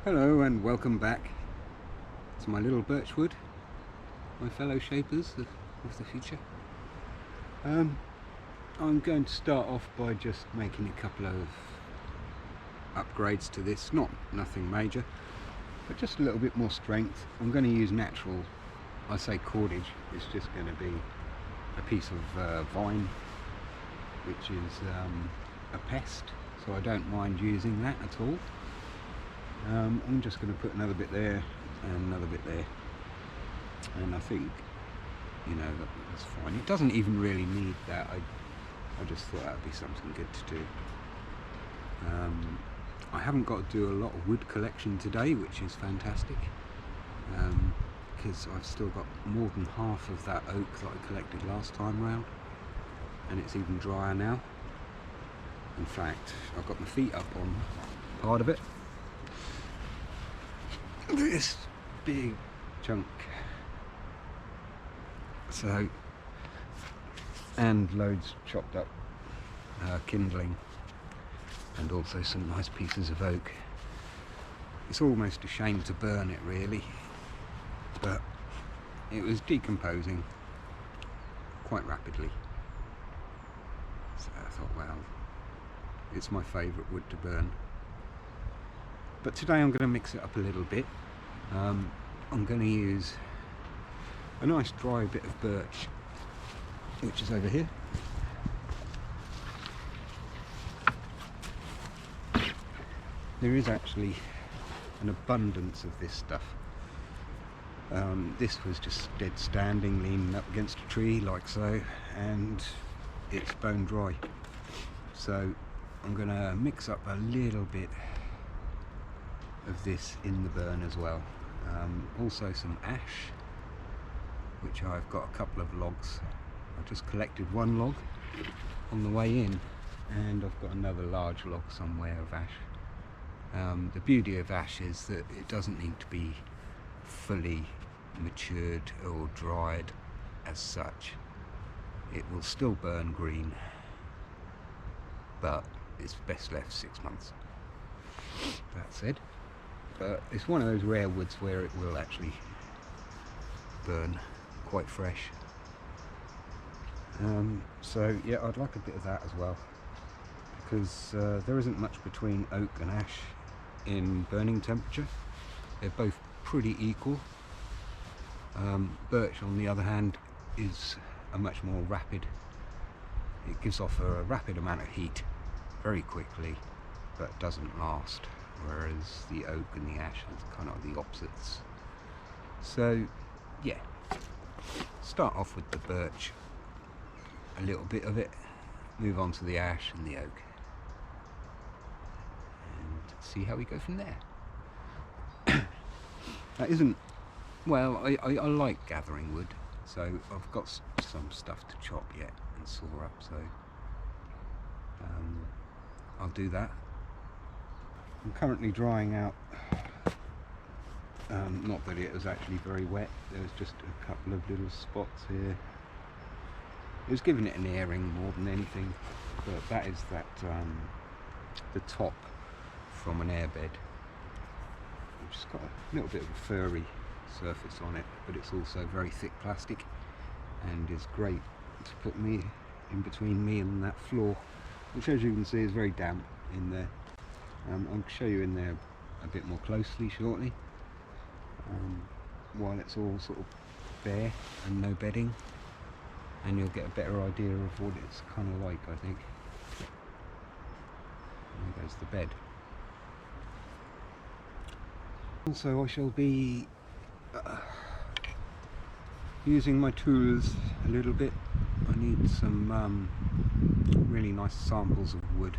Hello and welcome back to my little birchwood, my fellow shapers of the future. I'm going to start off by just making a couple of upgrades to this, nothing major, but just a little bit more strength. I'm going to use natural, I say cordage, it's just going to be a piece of vine, which is a pest, so I don't mind using that at all. I'm just going to put another bit there and another bit there, and I think, you know, that's fine. It doesn't even really need that. I just thought that would be something good to do. I haven't got to do a lot of wood collection today, which is fantastic, because I've still got more than half of that oak that I collected last time round, and it's even drier now. In fact, I've got my feet up on part of it. This big chunk, so, and loads chopped up kindling, and also some nice pieces of oak. It's almost a shame to burn it really, but it was decomposing quite rapidly, so I thought, well, it's my favourite wood to burn. But today I'm going to mix it up a little bit. I'm going to use a nice dry bit of birch, which is over here. There is actually an abundance of this stuff. This was just dead standing, leaning up against a tree like so, and it's bone dry. So I'm going to mix up a little bit of this in the burn as well. Also some ash, which I've got a couple of logs. I just collected one log on the way in, and I've got another large log somewhere of ash. The beauty of ash is that it doesn't need to be fully matured or dried as such. It will still burn green, but it's best left 6 months. That said, it's one of those rare woods where it will actually burn quite fresh. So yeah, I'd like a bit of that as well, because there isn't much between oak and ash in burning temperature. They're both pretty equal. Birch, on the other hand, is a much more rapid. It gives off a rapid amount of heat very quickly, but doesn't last, whereas the oak and the ash are kind of the opposites. So yeah, start off with the birch, a little bit of it, move on to the ash and the oak, and see how we go from there. That isn't, well, I like gathering wood, so I've got some stuff to chop yet and saw up, so I'll do that. I'm currently drying out, not that it was actually very wet, there was just a couple of little spots here. It was giving it an airing more than anything, but that is the top from an airbed, which has got a little bit of a furry surface on it, but it's also very thick plastic and is great to put me in between me and that floor, which, as you can see, is very damp in there. I'll show you in there a bit more closely shortly, while it's all sort of bare and no bedding, and you'll get a better idea of what it's kind of like, I think. There goes the bed. Also, I shall be using my tools a little bit. I need some really nice samples of wood,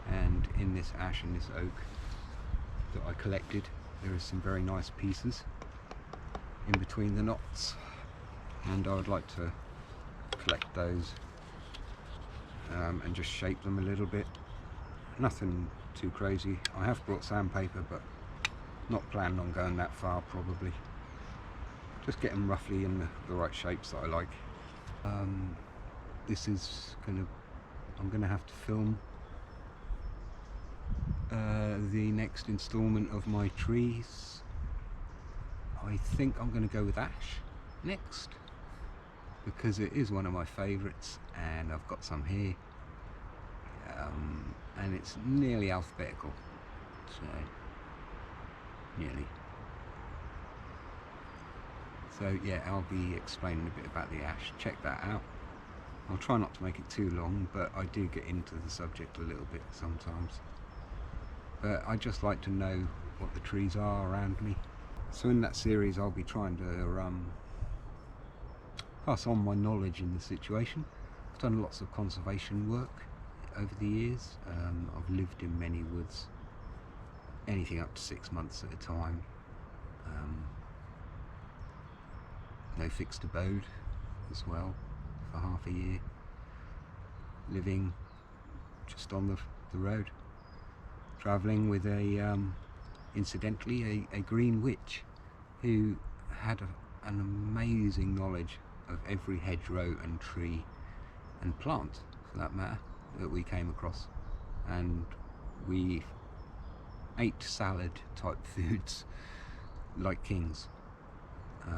and in this ash and this oak that I collected, there is some very nice pieces in between the knots, and I would like to collect those and just shape them a little bit. Nothing too crazy. I have brought sandpaper, but not planning on going that far probably. Just get them roughly in the right shapes that I like. This is I'm gonna have to film the next installment of my trees. I think I'm going to go with ash next, because it is one of my favourites, and I've got some here, and it's nearly alphabetical, so nearly. So yeah, I'll be explaining a bit about the ash. Check that out. I'll try not to make it too long, but I do get into the subject a little bit sometimes. But I just like to know what the trees are around me. So in that series I'll be trying to pass on my knowledge in the situation. I've done lots of conservation work over the years. I've lived in many woods, anything up to 6 months at a time. No fixed abode as well for half a year, living just on the road, travelling with incidentally a green witch who had an amazing knowledge of every hedgerow and tree and plant, for that matter, that we came across. And we ate salad type foods like kings.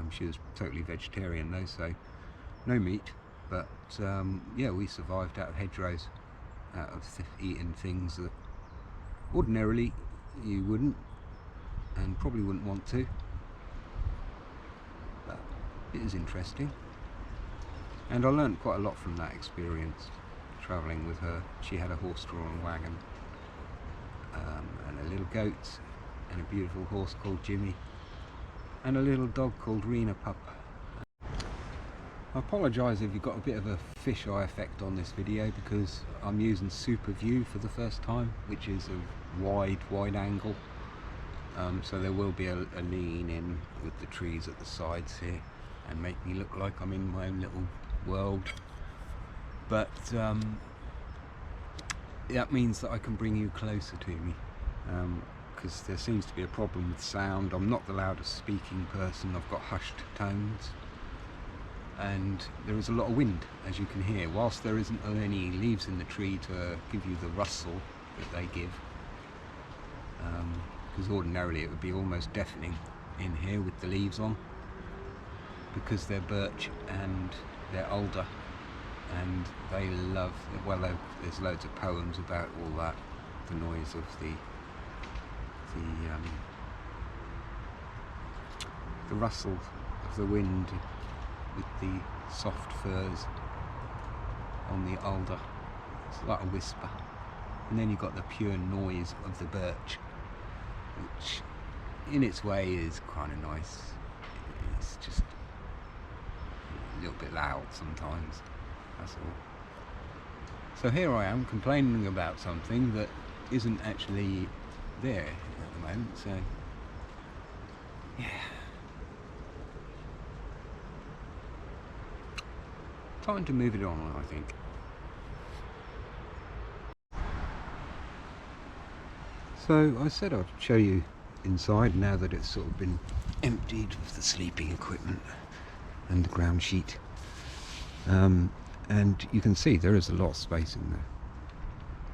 She was totally vegetarian though, so no meat, but yeah, we survived out of hedgerows, out of eating things that ordinarily you wouldn't, and probably wouldn't want to, but it is interesting. And I learned quite a lot from that experience, travelling with her. She had a horse-drawn wagon, and a little goat, and a beautiful horse called Jimmy, and a little dog called Rena Pup. I apologise if you've got a bit of a fisheye effect on this video, because I'm using super view for the first time, which is a wide angle. So there will be a lean in with the trees at the sides here and make me look like I'm in my own little world. But that means that I can bring you closer to me, because there seems to be a problem with sound. I'm not the loudest speaking person. I've got hushed tones, and there is a lot of wind, as you can hear, whilst there isn't any leaves in the tree to give you the rustle that they give, because ordinarily it would be almost deafening in here with the leaves on, because they're birch and they're older, and they love, well, there's loads of poems about all that, the noise of the rustle of the wind with the soft furs on the alder. It's like a whisper. And then you've got the pure noise of the birch, which in its way is kind of nice. It's just a little bit loud sometimes, that's all. So here I am complaining about something that isn't actually there at the moment, so yeah. Time to move it on, I think. So I said I'd show you inside now that it's sort of been emptied of the sleeping equipment and the ground sheet. And you can see there is a lot of space in there.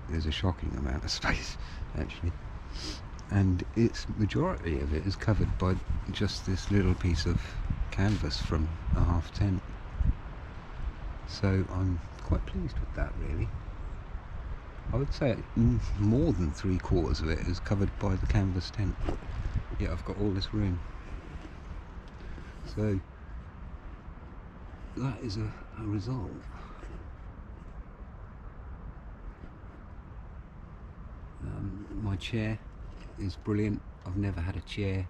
There's a shocking amount of space, actually. And its majority of it is covered by just this little piece of canvas from a half tent. So I'm quite pleased with that, really. I would say more than 3/4 of it is covered by the canvas tent. Yet I've got all this room. So that is a result. My chair is brilliant. I've never had a chair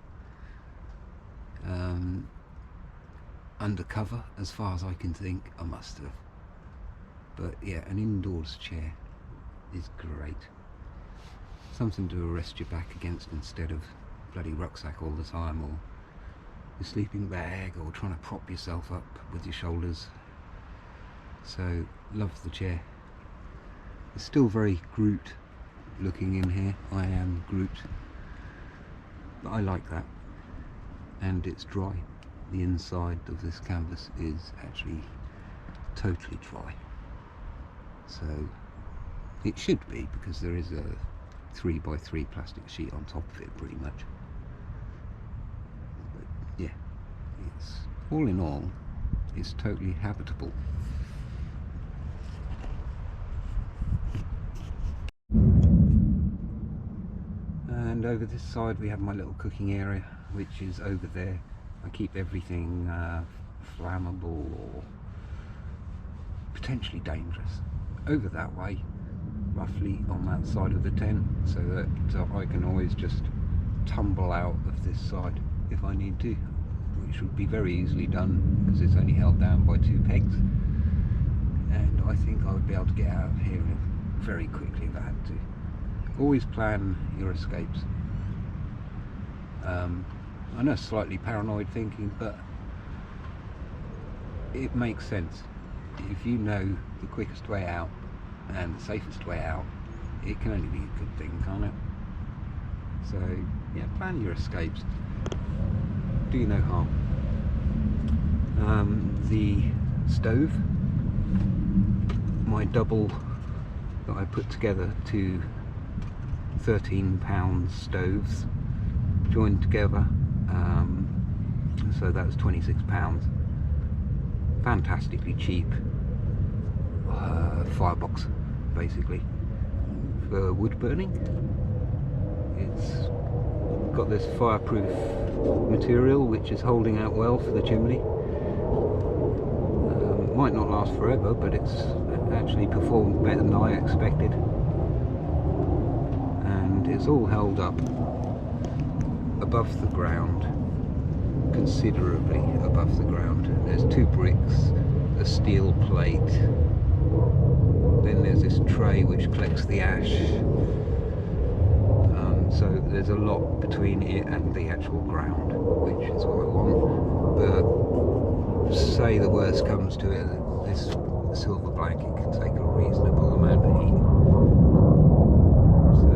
undercover, as far as I can think. I must have. But yeah, an indoors chair is great. Something to rest your back against instead of bloody rucksack all the time, or your sleeping bag, or trying to prop yourself up with your shoulders. So love the chair. It's still very Groot looking in here. I am Groot, but I like that. And it's dry. The inside of this canvas is actually totally dry, so it should be, because there is a 3x3 plastic sheet on top of it pretty much. But yeah, it's all in all, it's totally habitable. And over this side we have my little cooking area, which is over there. I keep everything flammable or potentially dangerous over that way, roughly on that side of the tent, so that I can always just tumble out of this side if I need to, which would be very easily done because it's only held down by 2 pegs, and I think I would be able to get out of here very quickly if I had to. Always plan your escapes. I know slightly paranoid thinking, but it makes sense. If you know the quickest way out and the safest way out, it can only be a good thing, can't it? So yeah, plan your escapes. Do you no harm. The stove, my double that I put together, 2 13-pound stoves joined together, so that was £26. Fantastically cheap firebox basically for wood burning. It's got this fireproof material which is holding out well for the chimney. Might not last forever, but it's actually performed better than I expected, and it's all held up above the ground, considerably above the ground. There's 2 bricks, a steel plate, then there's this tray which collects the ash, so there's a lot between it and the actual ground, which is what I want. But say the worst comes to it, this silver blanket can take a reasonable amount of heat. So,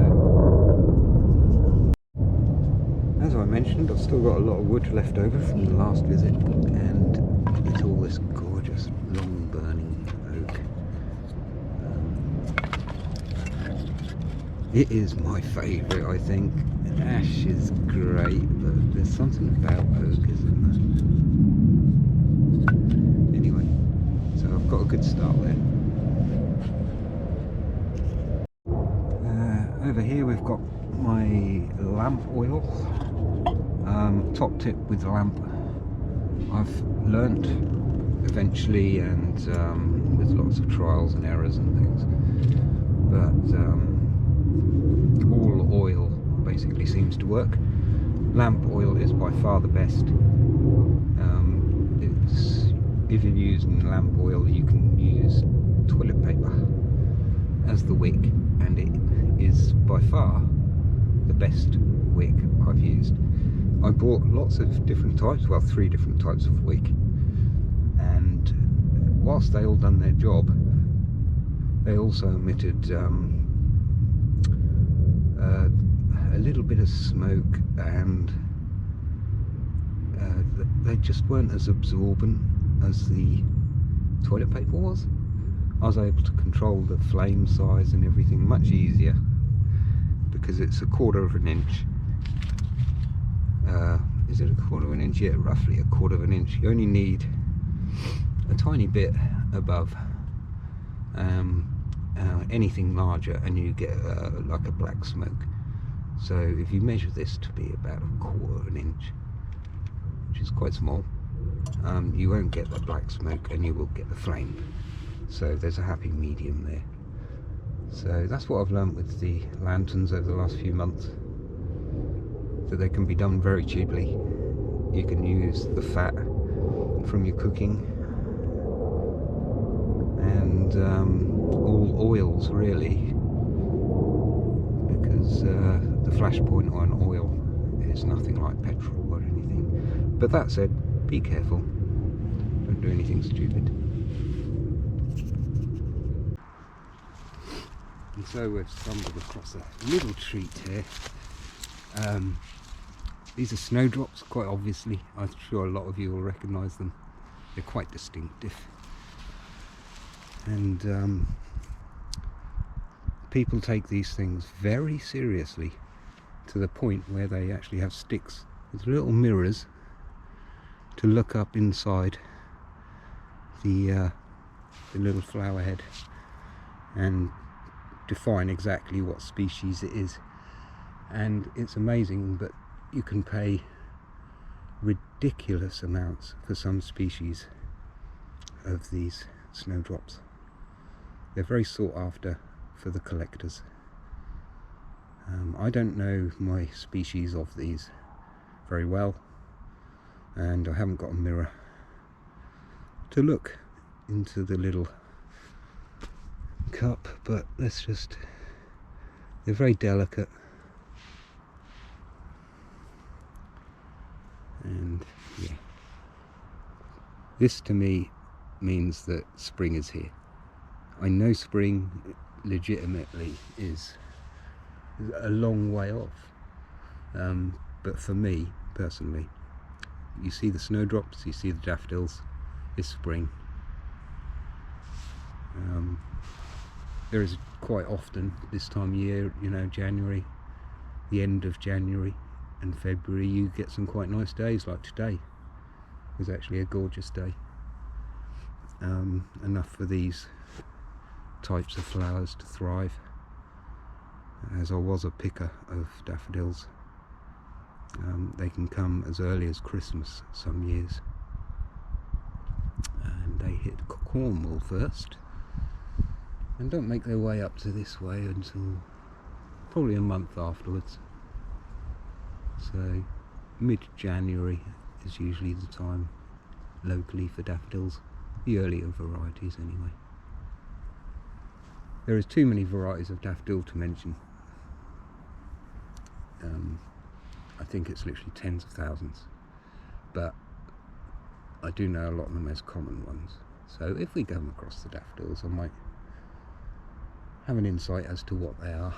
as I mentioned, I've still got a lot of wood left over from the last visit, and it's all this gorgeous long burning oak. It is my favourite, I think. Ash is great, but there's something about oak, isn't there? Anyway, so I've got a good start there. Over here we've got my lamp oil. Top tip with the lamp, I've learnt eventually, and with lots of trials and errors and things, but all oil basically seems to work. Lamp oil is by far the best. If you're using lamp oil, you can use toilet paper as the wick, and it is by far the best wick I've used. I bought lots of different types, well, 3 different types of wick, and whilst they all done their job, they also emitted a little bit of smoke, and they just weren't as absorbent as the toilet paper was. I was able to control the flame size and everything much easier because it's 1/4 of an inch. Is it 1/4 of an inch? Yeah, roughly 1/4 of an inch. You only need a tiny bit above anything larger and you get like a black smoke. So if you measure this to be about 1/4 of an inch, which is quite small, you won't get the black smoke and you will get the flame. So there's a happy medium there. So that's what I've learned with the lanterns over the last few months, that they can be done very cheaply. You can use the fat from your cooking and all oils really, because the flash point on oil is nothing like petrol or anything. But that said, be careful, don't do anything stupid. And so we've stumbled across a little treat here. These are snowdrops, quite obviously. I'm sure a lot of you will recognise them. They're quite distinctive. And people take these things very seriously, to the point where they actually have sticks with little mirrors to look up inside the little flower head and define exactly what species it is. And it's amazing, but you can pay ridiculous amounts for some species of these snowdrops. They're very sought after for the collectors. I don't know my species of these very well, and I haven't got a mirror to look into the little cup, but they're very delicate, and yeah, this to me means that spring is here. I know spring legitimately is a long way off, but for me personally, you see the snowdrops, you see the daffodils, it's spring. There is quite often this time of year, you know, January, the end of January and February, you get some quite nice days. Like today was actually a gorgeous day, enough for these types of flowers to thrive, as I was a picker of daffodils. They can come as early as Christmas some years, and they hit Cornwall first and don't make their way up to this way until probably a month afterwards. So mid-January is usually the time locally for daffodils, the earlier varieties anyway. There is too many varieties of daffodil to mention. I think it's literally tens of thousands, but I do know a lot of them as common ones. So if we come across the daffodils, I might have an insight as to what they are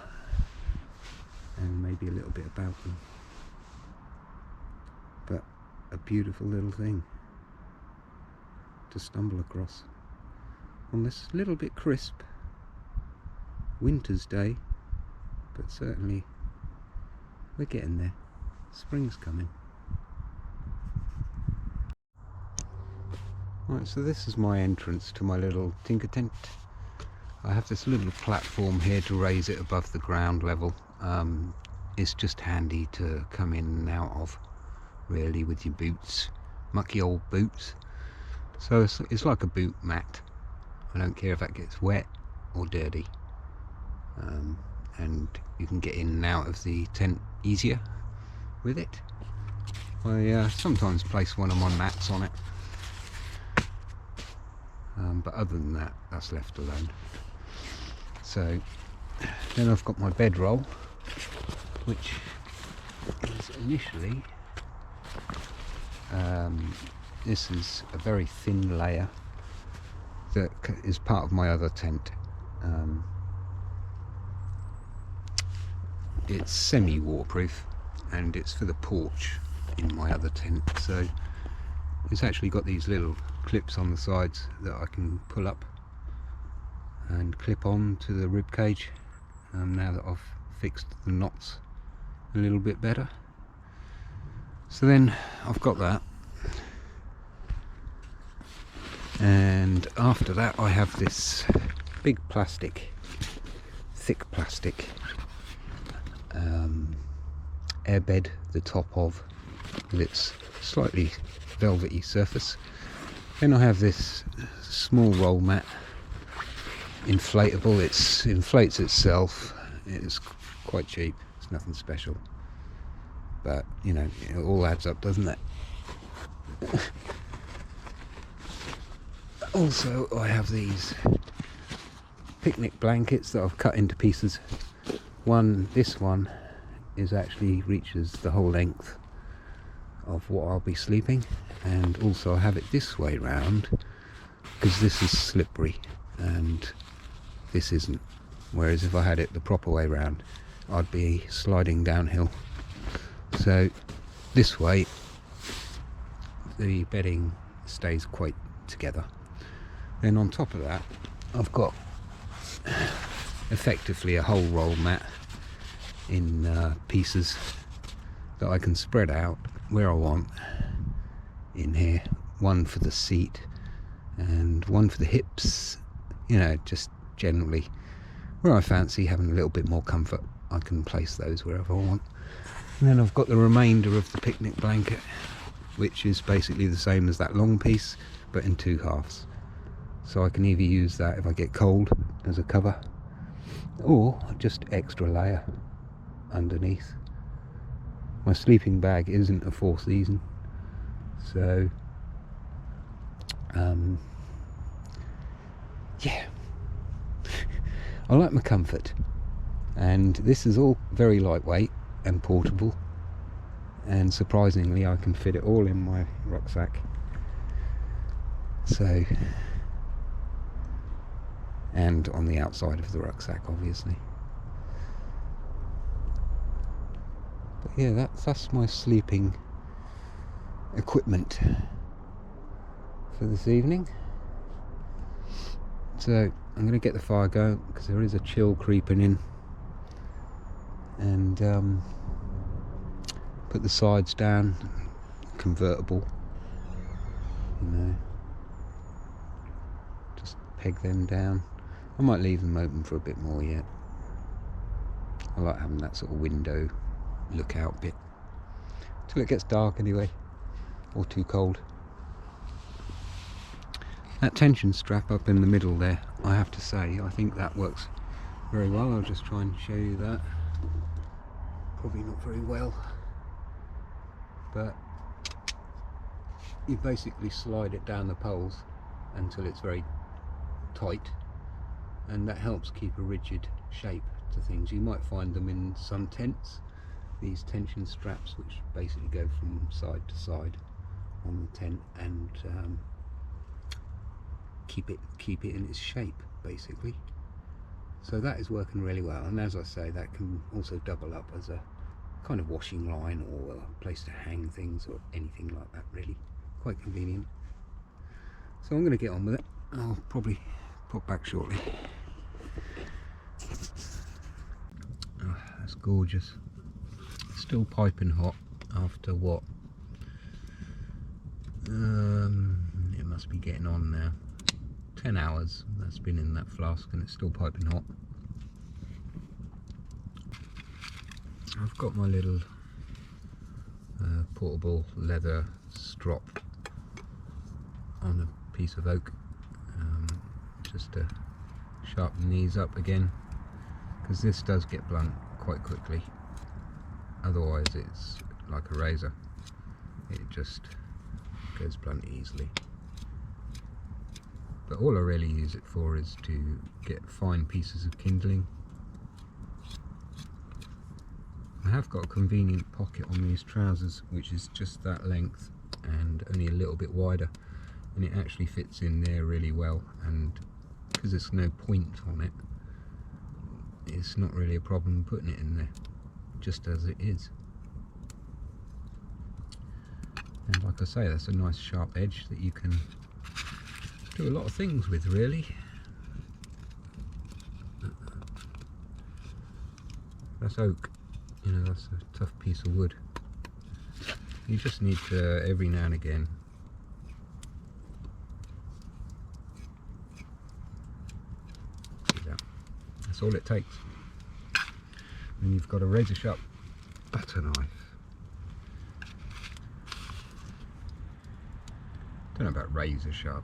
and maybe a little bit about them. But a beautiful little thing to stumble across on this little bit crisp winter's day, but certainly we're getting there. Spring's coming. Right, so this is my entrance to my little tinker tent. I have this little platform here to raise it above the ground level. It's just handy to come in and out of, really, with your boots, mucky old boots. So it's like a boot mat. I don't care if that gets wet or dirty. And you can get in and out of the tent easier with it. I sometimes place one of my mats on it, but other than that, that's left alone. So then I've got my bedroll, which is initially this is a very thin layer that is part of my other tent. It's semi-waterproof, and it's for the porch in my other tent. So it's actually got these little clips on the sides that I can pull up and clip on to the rib cage, now that I've fixed the knots a little bit better. So then I've got that, and after that I have this big plastic, thick plastic airbed, the top of, with its slightly velvety surface. Then I have this small roll mat, inflatable. It inflates itself. It's quite cheap, it's nothing special, but you know, it all adds up, doesn't it? Also, I have these picnic blankets that I've cut into pieces. This one actually reaches the whole length of what I'll be sleeping, and also I have it this way round because this is slippery and this isn't, whereas if I had it the proper way round I'd be sliding downhill. So this way the bedding stays quite together. Then on top of that I've got effectively a whole roll mat in pieces that I can spread out where I want in here. One for the seat and one for the hips, you know, just generally where I fancy having a little bit more comfort. I can place those wherever I want. And then I've got the remainder of the picnic blanket, which is basically the same as that long piece but in 2 halves. So I can either use that if I get cold as a cover, or just extra layer underneath. My sleeping bag isn't a 4 season, so yeah. I like my comfort, and this is all very lightweight and portable, and surprisingly I can fit it all in my rucksack. So, and on the outside of the rucksack obviously. But yeah, that's my sleeping equipment for this evening. So I'm going to get the fire going because there is a chill creeping in, and put the sides down, convertible, you know, just peg them down. I might leave them open for a bit more yet. I like having that sort of window lookout bit till it gets dark anyway, or too cold. That tension strap up in the middle there, I have to say, I think that works very well. I'll just try and show you that. Probably not very well, but you basically slide it down the poles until it's very tight, and that helps keep a rigid shape to things. You might find them in some tents, these tension straps, which basically go from side to side on the tent and keep it in its shape basically. So that is working really well, and as I say, that can also double up as a kind of washing line or a place to hang things or anything like that. Really quite convenient. So I'm going to get on with it. I'll probably pop back shortly. Oh, that's gorgeous. Still piping hot after what? It must be getting on now. 10 hours that's been in that flask, and it's still piping hot. I've got my little portable leather strop on a piece of oak, just to sharpen these up again, because this does get blunt quite quickly. Otherwise it's like a razor, it just goes blunt easily. But all I really use it for is to get fine pieces of kindling. I have got a convenient pocket on these trousers which is just that length and only a little bit wider, and it actually fits in there really well, and because there's no point on it, it's not really a problem putting it in there just as it is. And like I say, that's a nice sharp edge that you can do a lot of things with, really. That's oak, you know, that's a tough piece of wood. You just need to, every now and again, do that. That's all it takes. And you've got a razor sharp butter knife. Don't know about razor sharp,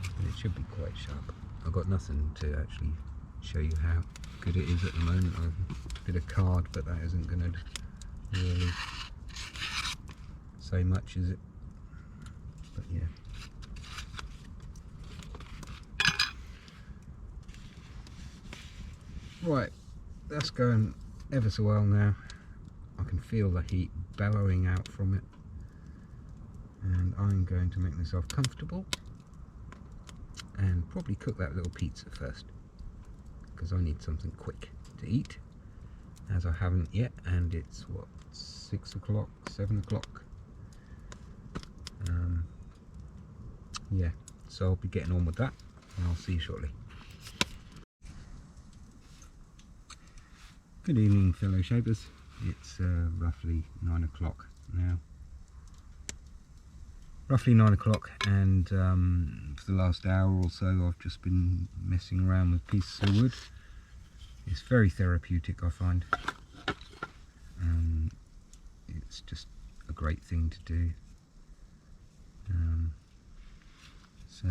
but it should be quite sharp. I've got nothing to actually show you how good it is at the moment. I've did a card, but that isn't going to really say much, is it? But yeah. Right, that's going ever so well now. I can feel the heat bellowing out from it, and I'm going to make myself comfortable and probably cook that little pizza first, because I need something quick to eat, as I haven't yet, and it's what, 6 o'clock, 7 o'clock. Yeah, so I'll be getting on with that, and I'll see you shortly. Good evening, fellow shapers. It's roughly 9 o'clock now. Roughly 9 o'clock, and for the last hour or so I've just been messing around with pieces of wood. It's very therapeutic, I find. It's just a great thing to do. So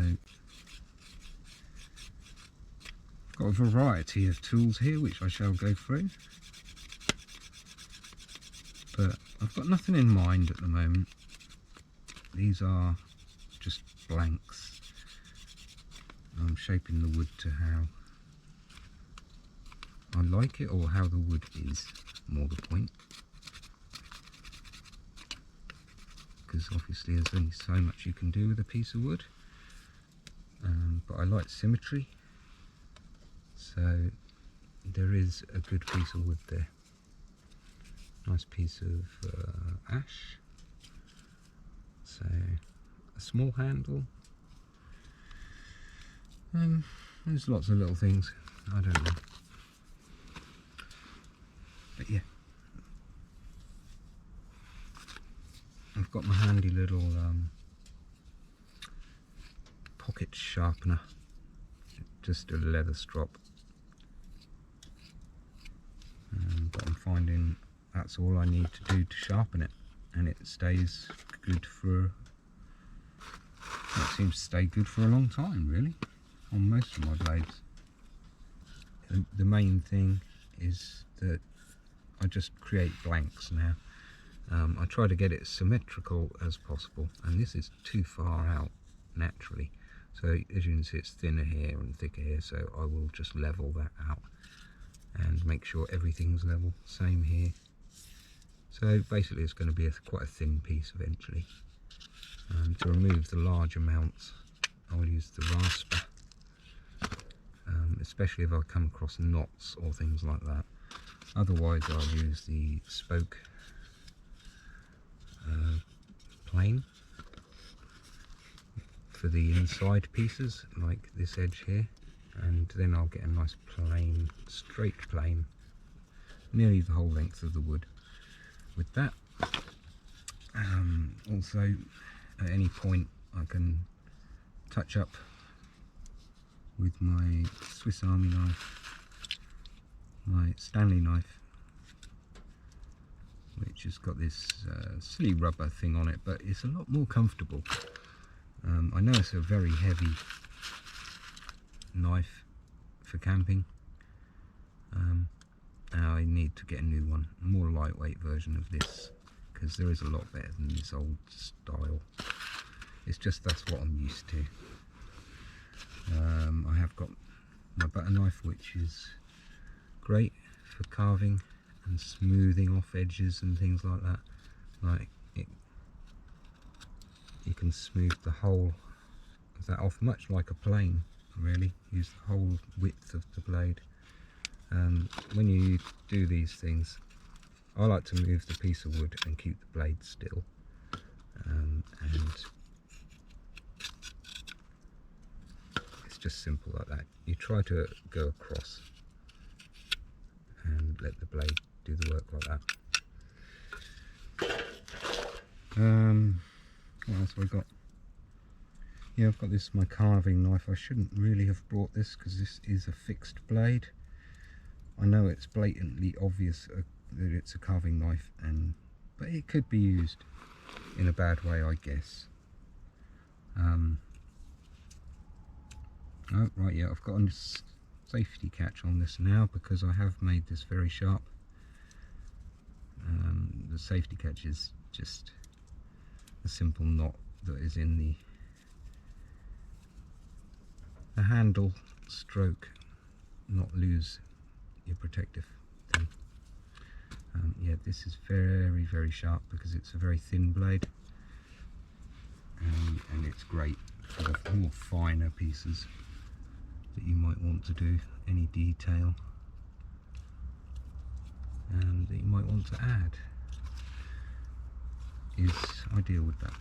I've got a variety of tools here which I shall go through, but I've got nothing in mind at the moment. These are just blanks. I'm shaping the wood to how I like it, or how the wood is, more the point. Because obviously there's only so much you can do with a piece of wood. But I like symmetry. So there is a good piece of wood there. Nice piece of ash. So a small handle. There's lots of little things. I don't know. But yeah. I've got my handy little pocket sharpener. Just a leather strop. But I'm finding that's all I need to do to sharpen it, and it stays good for, it seems to stay good for a long time really on most of my blades. The main thing is that I just create blanks now. I try to get it as symmetrical as possible, and this is too far out naturally, so as you can see it's thinner here and thicker here, so I will just level that out and make sure everything's level. Same here. So basically it's going to be quite a thin piece eventually. To remove the large amounts I'll use the rasper, especially if I come across knots or things like that. Otherwise I'll use the spoke plane for the inside pieces, like this edge here, and then I'll get a nice plane, straight plane, nearly the whole length of the wood with that. Also at any point I can touch up with my Swiss Army knife, my Stanley knife, which has got this silly rubber thing on it, but it's a lot more comfortable. I know it's a very heavy knife for camping. I need to get a new one, a more lightweight version of this, because there is a lot better than this old style. It's just that's what I'm used to. I have got my butter knife, which is great for carving and smoothing off edges and things like that. Like it, you can smooth the whole of that off, much like a plane really. Use the whole width of the blade. When you do these things, I like to move the piece of wood and keep the blade still, and it's just simple like that. You try to go across and let the blade do the work like that. What else have I got? Yeah, I've got this, my carving knife. I shouldn't really have brought this because this is a fixed blade. I know it's blatantly obvious that it's a carving knife, but it could be used in a bad way, I guess. Oh, right, yeah, I've got a safety catch on this now because I have made this very sharp. The safety catch is just a simple knot that is in the handle stroke, not lose your protective thing. Yeah, this is very, very sharp because it's a very thin blade, and it's great for the more finer pieces that you might want to do, any detail that you might want to add is ideal with that.